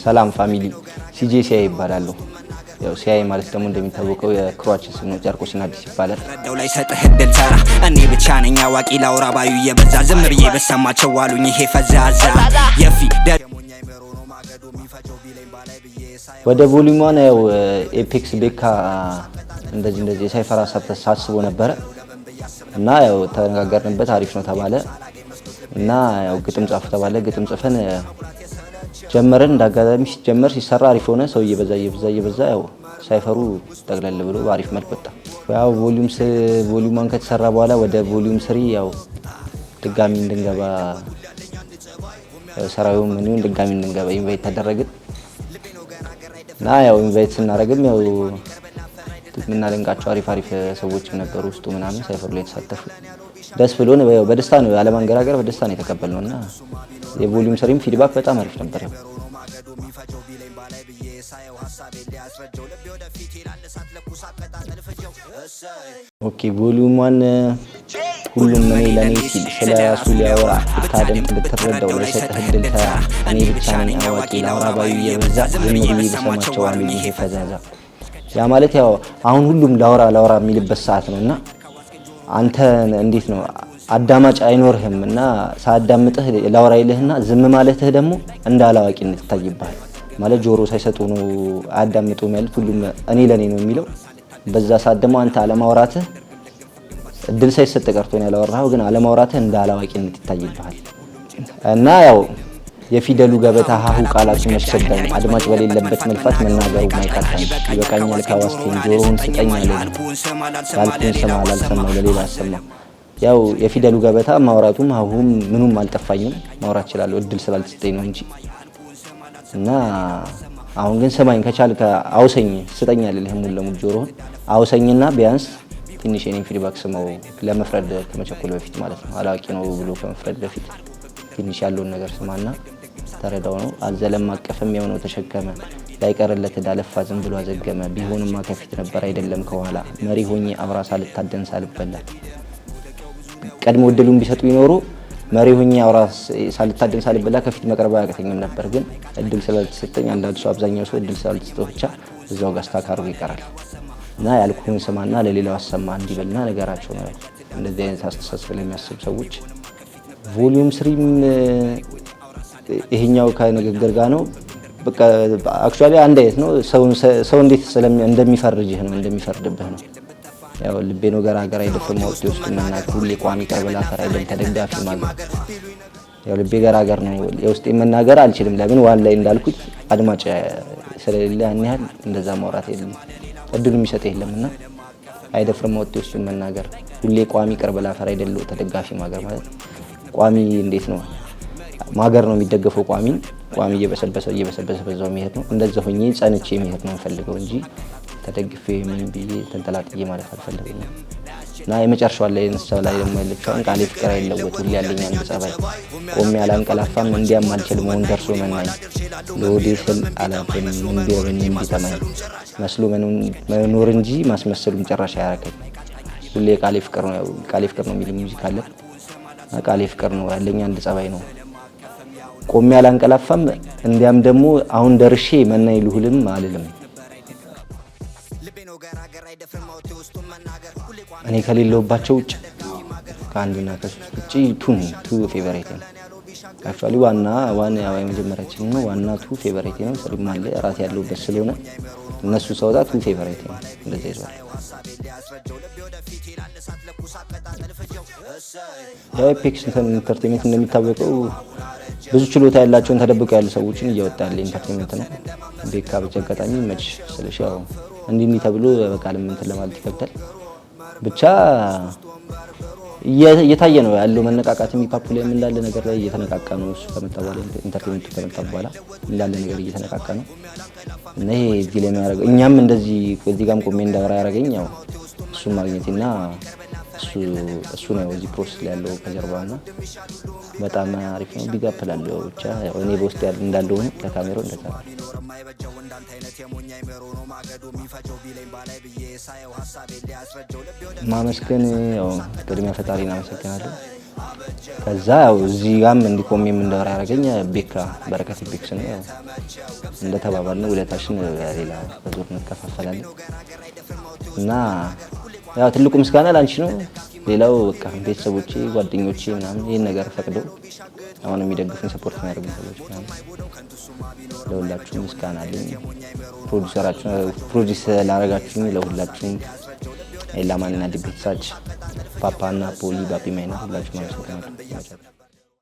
ሰላም ፋሚሊ ሲጄሲአይ ይባላል። ያው ሲአይ ማለት ደግሞ እንደሚታወቀው የክሮአችን ስም ነው። ጨርቆስና አዲስ ይባላል። ረዳው ላይ ሰጥህ እድል ተራ እኔ ብቻ ነኝ አዋቂ ላውራ ባዩ የበዛ ዝም ብዬ በሰማቸው ዋሉኝ ይሄ ፈዛዛ የፊደል ወደ ቮሊዩም ያው ኤፔክስ ቤካ እንደዚህ የሳይፈር ሀሳብ ተሳስቦ ነበረ እና ያው ተነጋገርንበት። አሪፍ ነው ተባለ እና ያው ግጥም ጻፍ ተባለ። ግጥም ጽፈን ጀመረን። እንዳጋጣሚ ሲጀመር ሲሰራ አሪፍ ሆነ። ሰው እየበዛ ያው ሳይፈሩ ጠቅለል ብሎ በአሪፍ መልክ ወጣ። ያው ቮሊዩም 1 ከተሰራ በኋላ ወደ ቮሊዩም 3 ያው ድጋሚ እንድንገባ ሰራዊው ምንም ድጋሚ እንድንገባ ኢንቫይት ተደረግን እና ያው ኢንቫይት ስናደርግም ያው የምናደንቃቸው አሪፍ ሰዎችም ነበሩ ውስጡ ምናምን ሳይፈሩ ላይ ተሳተፉ። ደስ ብሎን በደስታ ነው ያለማንገራገር በደስታ ነው የተቀበልነውና የቮሊዩም 3 ፊድባክ በጣም አሪፍ ነበር። ኦኬ ቮሊዩም 1 ሁሉም ለኔ ሲል ስለራሱ ሊያወራ ታደምጥ ልትረዳው ለሰጠህ እድል ተራ እኔ ብቻ ነኝ አዋቂ ላውራ ባዩ የበዛ ዝም ብዬ በሰማቸው አሉ ይሄ ፈዛዛ። ያ ማለት ያው አሁን ሁሉም ላውራ የሚልበት ሰዓት ነውና አንተ እንዴት ነው አዳማጭ አይኖርህም እና ሳዳምጥህ ላውራ ይልህና ዝም ማለትህ ደግሞ እንዳላዋቂነት ይታይብሃል። ማለት ጆሮ ሳይሰጡ ነው አዳምጡ ማለት ሁሉም እኔ ለኔ ነው የሚለው። በዛ ሰዓት ደግሞ አንተ አለማውራትህ እድል ሳይሰጥ ቀርቶ ነው ያላወራው፣ ግን አለማውራትህ እንዳላዋቂነት ይታይብሃል እና ያው የፊደሉ ገበታ ሀሁ ቃላቱ መሸገም አድማጭ በሌለበት መልፋት መናገሩ ማይካታኝ ይበቃኛል ካዋስቴን ጆሮውን ስጠኝ አለ ያልኩን ስማ አላልሰማው ለሌላ አሰማ። ያው የፊደሉ ገበታ ማውራቱም ሀሁም ምኑም አልጠፋኝም፣ ማውራት እችላለሁ እድል ስላልተሰጠኝ ነው እንጂ እና አሁን ግን ሰማኝ ከቻልከ አውሰኝ ስጠኝ አለልህ ሙሉ ለሙሉ ጆሮውን አውሰኝና ቢያንስ ትንሽ የኔን ፊድባክ ስመው ለመፍረድ ከመቸኮል በፊት ማለት ነው። አላዋቂ ነው ብሎ ከመፍረድ በፊት ትንሽ ያለውን ነገር ስማና ተረዳው ነው። አዘለም አቀፈም የሆነው ተሸከመ ላይቀርለት ዳለፋ ዝም ብሎ አዘገመ። ቢሆንማ ከፊት ነበር አይደለም ከኋላ መሪ ሆኜ አብራ ሳልታደን ሳልበላ። ቀድሞ እድሉን ቢሰጡ ይኖሩ መሪ ሆኜ አብራ ሳልታደን ሳልበላ ከፊት መቅረብ አያቅተኝም ነበር። ግን እድል ስላልተሰጠኝ አንዳንድ ሰው አብዛኛው ሰው እድል ስላልተሰጠው ብቻ እዛው ጋር ስታካሩ ይቀራል እና ያልኩህን ስማና ለሌላው አሰማ እንዲበልና ነገራቸው ነው። እንደዚህ አይነት አስተሳሰብ ለሚያስቡ ሰዎች ቮሊዩም 3 ይሄኛው ከንግግር ጋር ነው። በቃ አክቹአሊ አንድ አይነት ነው። ሰው እንዴት እንደሚፈርጅህ ነው እንደሚፈርድብህ ነው። ያው ልቤ ነው ገራገር አይደለም ወጥ ውስጥ መናገር ሁሌ ቋሚ ቀበላ ፈራ አይደለም ተደጋፊ ማለት ያው ልቤ ገራገር ነው። የውስጤ መናገር አልችልም። ለምን ዋን ላይ እንዳልኩት አድማጭ ስለሌለ ያን ያህል እንደዛ ማውራት የለም እድሉ የሚሰጥ የለምና አይደፍርም ወጥ ውስጥ መናገር ሁሌ ቋሚ ቀበላ ፈራ አይደለም ተደጋፊ ማገር ማለት ቋሚ እንዴት ነው ማገር ነው የሚደገፈው ቋሚ እየበሰበሰ በዛው የሚሄድ ነው። እንደዛ ሆኜ ጸንቼ የሚሄድ ነው የምፈልገው እንጂ ተደግፌ ምን ብዬ ተንጠላጥዬ ማለት አልፈልግም። እና የመጨረሻው ላይ እንሰው ላይ ደግሞ ልቻውን ቃሌ ፍቅር አይለወጥ ሁሌ ያለኝ አንድ ጸባይ ቆሜ አላንቀላፋም እንዲያም አልችልም መሆን ደርሶ መናኝ ለወዴ ስል አላፈኝ ምን ቢሆን እንዲጠማኝ መስሎ መኖር እንጂ ማስመሰሉን ጨራሽ አያረከኝ። ሁሌ ቃሌ ፍቅር ነው የሚል ሙዚቃ አለ። ቃሌ ፍቅር ነው ያለኝ አንድ ጸባይ ነው ቆሜ አላንቀላፋም እንዲያም ደግሞ አሁን ደርሼ መናኝ ልሁልም አልልም። እኔ ከሌለውባቸው ውጭ ከአንድና ከሶስት ውጭ ቱ ፌቨራይት ነው። አክቹአሊ ዋና የመጀመሪያችን ነው። ዋና ቱ ፌቨራይት ነው። ስሪም አለ ራስ ያለውበት ስለሆነ እነሱ ሰውታ ቱ ፌቨራይት ነው። እንደዚህ ይዟል። የኤፔክስ ኢንተርቴይንመንት እንደሚታወቀው ብዙ ችሎታ ያላቸውን ተደብቀው ያሉ ሰዎችን እያወጣ ያለ ኢንተርቴይንመንት ነው። ቤካ በተጋጣሚ መች ስለሻው እንዲህ ተብሎ በቃልም እንትን ለማለት ይከብዳል። ብቻ እየታየ ነው ያለው መነቃቃት የሚፓፑ ላይ እንዳለ ነገር ላይ እየተነቃቃ ነው። እሱ ከመጣ በኋላ ኢንተርቴይንመንቱ ከመጣ በኋላ እንዳለ ነገር እየተነቃቃ ነው እና ይሄ እዚህ ላይ የሚያደርገው እኛም እንደዚህ እዚህ ጋርም ቆሜ እንዳወራ ያደረገኝ ያው እሱን ማግኘትና እሱ ነው እዚህ ፕሮሰስ ላይ ያለው ከጀርባና በጣም አሪፍ ነው። ቢጋፕላለው ብቻ ያው እኔ በውስጥ ያለ እንዳለው ነው ለካሜራው እንደዛ ማመስገን ያው ቅድሚያ ፈጣሪን አመሰግናለሁ። ከዛ ያው እዚህ ጋርም እንዲቆም የምንደራ ያደረገኝ ቤካ በረከት ቤክስ ነው። ያው እንደተባባልነው ውለታሽን ሌላ በዞር እንከፋፈላለን እና ያው ትልቁ ምስጋና ላንቺ ነው። ሌላው በቃ ቤተሰቦቼ፣ ጓደኞቼ ምናምን ይሄን ነገር ፈቅደው አሁን የሚደግፉን ሰፖርት የሚያደርጉን ሰዎች ምናምን ለሁላችሁም ምስጋና አለኝ። ፕሮዲውስ ላደረጋችሁኝ ለሁላችሁም ኤላማንና ድግሳች ፓፓና ፖሊ ባቢ ማይና ሁላችሁም አመሰግናለሁ።